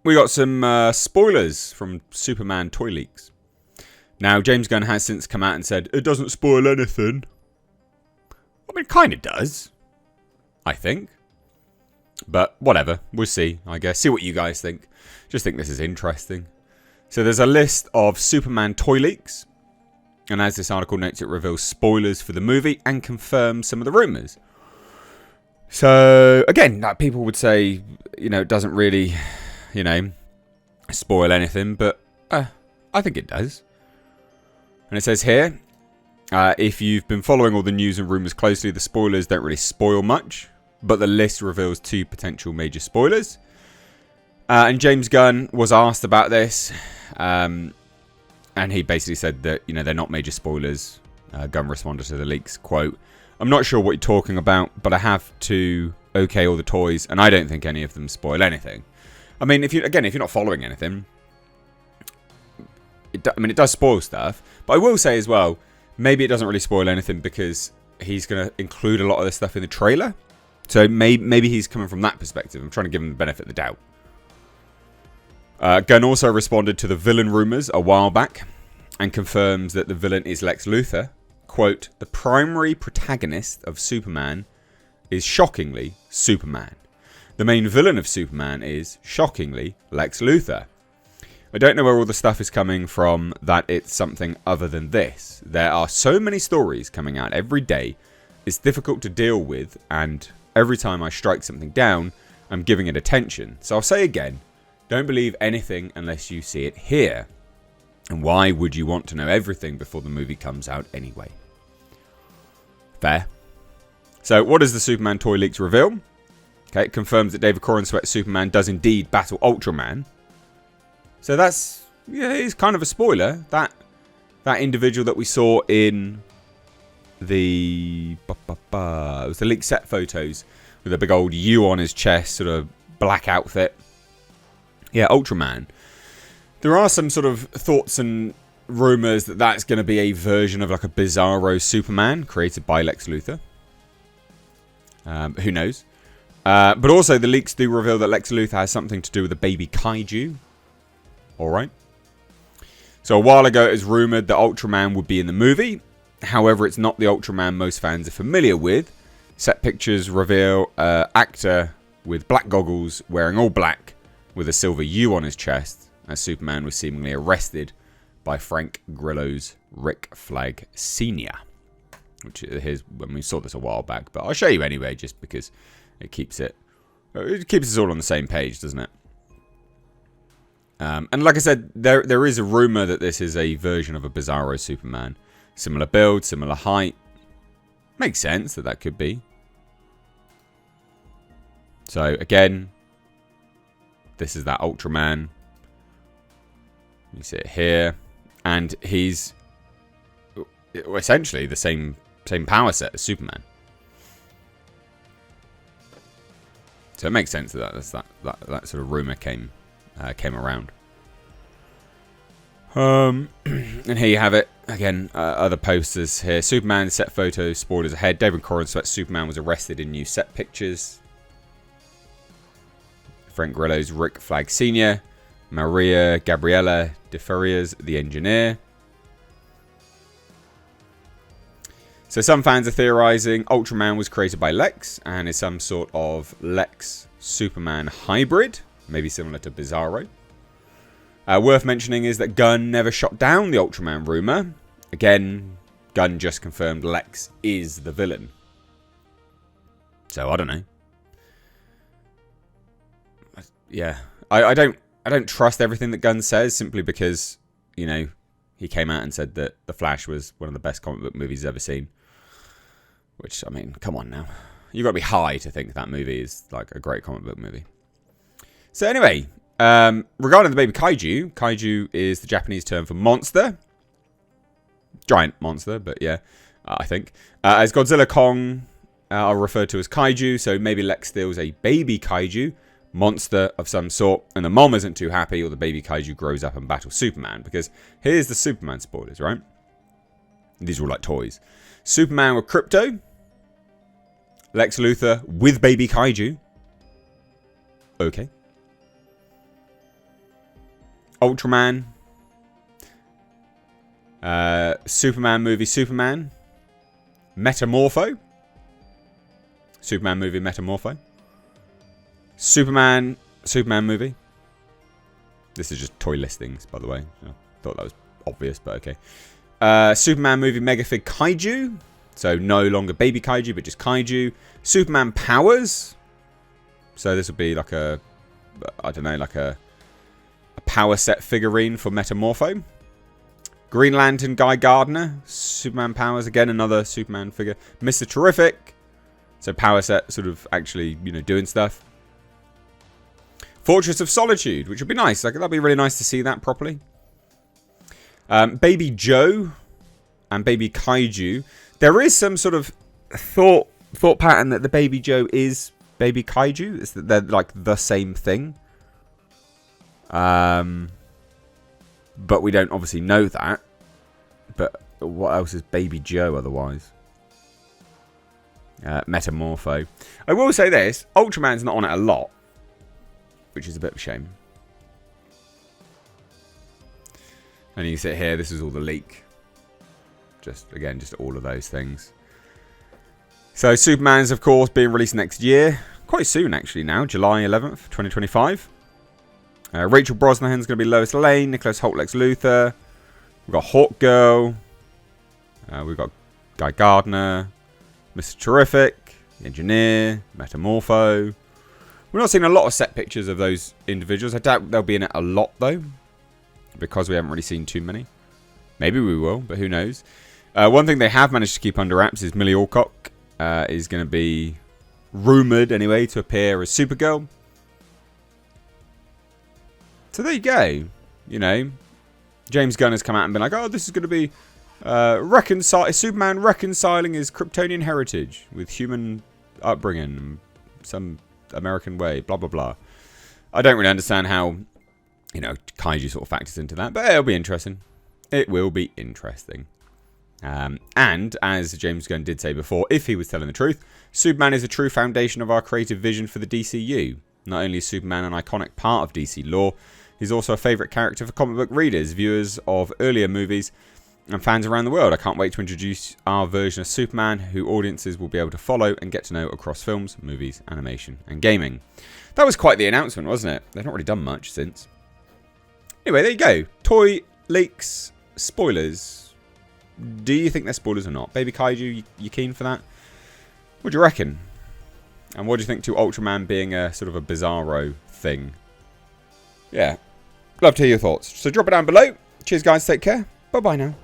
we got some spoilers from Superman toy leaks. Now, James Gunn has since come out and said, it doesn't spoil anything. I mean, it kind of does, I think. But whatever, we'll see, I guess. See what you guys think. Just think this is interesting. So there's a list of Superman toy leaks. And as this article notes, it reveals spoilers for the movie and confirms some of the rumours. So, again, like people would say, it doesn't really, spoil anything. But I think it does. And it says here, if you've been following all the news and rumours closely, the spoilers don't really spoil much. But the list reveals 2 potential major spoilers. And James Gunn was asked about this. And he basically said that, they're not major spoilers. Gunn responded to the leaks, quote, I'm not sure what you're talking about, but I have to okay all the toys, and I don't think any of them spoil anything. I mean, if you're not following anything, it does spoil stuff. But I will say as well, maybe it doesn't really spoil anything because he's going to include a lot of this stuff in the trailer. So maybe he's coming from that perspective. I'm trying to give him the benefit of the doubt. Gunn also responded to the villain rumours a while back and confirms that the villain is Lex Luthor. Quote, the primary protagonist of Superman is shockingly Superman. The main villain of Superman is, shockingly, Lex Luthor. I don't know where all the stuff is coming from that it's something other than this. There are so many stories coming out every day. It's difficult to deal with, and every time I strike something down, I'm giving it attention. So I'll say again, don't believe anything unless you see it here. And why would you want to know everything before the movie comes out anyway? Fair. So what does the Superman toy leaks reveal? Okay, it confirms that David Corenswet's Superman does indeed battle Ultraman. So that's, it's kind of a spoiler. That individual that we saw in the... it was the leaked set photos with a big old U on his chest, sort of black outfit. Yeah, Ultraman. There are some sort of thoughts and rumours that that's going to be a version of like a Bizarro Superman created by Lex Luthor. Who knows? But also the leaks do reveal that Lex Luthor has something to do with a baby Kaiju. Alright. So a while ago it was rumoured that Ultraman would be in the movie. However, it's not the Ultraman most fans are familiar with. Set pictures reveal an actor with black goggles wearing all black with a silver U on his chest as Superman was seemingly arrested by Frank Grillo's Rick Flag Sr. Which is when we saw this a while back, but I'll show you anyway, just because it keeps us all on the same page, doesn't it? And like I said, there is a rumor that this is a version of a Bizarro Superman, similar build, similar height. Makes sense that could be. So again, this is that Ultraman. You see it here. And he's essentially the same power set as Superman. So it makes sense that that sort of rumor came around. And here you have it. Again, other posters here. Superman set photos, spoilers ahead. David Corenswet's Superman was arrested in new set pictures. Frank Grillo's Rick Flag Sr. Maria Gabriela de Farias, the engineer. So some fans are theorizing Ultraman was created by Lex and is some sort of Lex-Superman hybrid, maybe similar to Bizarro. Worth mentioning is that Gunn never shot down the Ultraman rumor. Again, Gunn just confirmed Lex is the villain. So I don't know. Yeah, I don't trust everything that Gunn says simply because, you know, he came out and said that The Flash was one of the best comic book movies he's ever seen. Which, I mean, come on now. You've got to be high to think that movie is like a great comic book movie. So anyway, regarding the baby Kaiju, Kaiju is the Japanese term for monster. Giant monster, but yeah, I think. As Godzilla, Kong are referred to as Kaiju, so maybe Lex steals a baby Kaiju, monster of some sort, and the mom isn't too happy, or the baby Kaiju grows up and battles Superman. Because here's the Superman spoilers, right? These are all like toys. Superman with Krypto. Lex Luthor with baby Kaiju. Okay. Ultraman. Superman movie Superman. Metamorpho. Superman movie Metamorpho. Superman movie. This is just toy listings, by the way. I thought that was obvious, but okay. Superman movie Megafig Kaiju. So no longer baby Kaiju, but just Kaiju. Superman powers. So this would be like a, I don't know, like a power set figurine for Metamorpho. Green Lantern Guy Gardner. Superman powers. Again, another Superman figure. Mr. Terrific. So power set sort of actually, you know, doing stuff. Fortress of Solitude, which would be nice. Like, that'd be really nice to see that properly. Baby Joe and Baby Kaiju. There is some sort of thought pattern that the Baby Joe is Baby Kaiju. It's that they're like the same thing. But we don't obviously know that. But what else is Baby Joe otherwise? Metamorpho. I will say this. Ultraman's not on it a lot. Which is a bit of a shame. And you sit here. This is all the leak. Just all of those things. So Superman's, of course, being released next year. Quite soon, actually, now. July 11th, 2025. Rachel Brosnahan's going to be Lois Lane. Nicholas Hoult, Lex Luthor. We've got Hawk Girl. We've got Guy Gardner. Mr. Terrific. The Engineer. Metamorpho. We're not seeing a lot of set pictures of those individuals. I doubt they'll be in it a lot, though. Because we haven't really seen too many. Maybe we will, but who knows. One thing they have managed to keep under wraps is Millie Alcock is going to be rumoured, anyway, to appear as Supergirl. So there you go. You know, James Gunn has come out and been like, oh, this is going to be Superman reconciling his Kryptonian heritage with human upbringing and some American way, blah, blah, blah. I don't really understand how, you know, Kaiju sort of factors into that, but it'll be interesting. It will be interesting. And, as James Gunn did say before, if he was telling the truth, Superman is a true foundation of our creative vision for the DCU. Not only is Superman an iconic part of DC lore, he's also a favourite character for comic book readers, viewers of earlier movies, and fans around the world. I can't wait to introduce our version of Superman, who audiences will be able to follow and get to know across films, movies, animation, and gaming. That was quite the announcement, wasn't it? They've not really done much since. Anyway, there you go. Toy leaks, spoilers. Do you think they're spoilers or not? Baby Kaiju, you keen for that? What do you reckon? And what do you think to Ultraman being a sort of a bizarro thing? Yeah. Love to hear your thoughts. So drop it down below. Cheers, guys. Take care. Bye-bye now.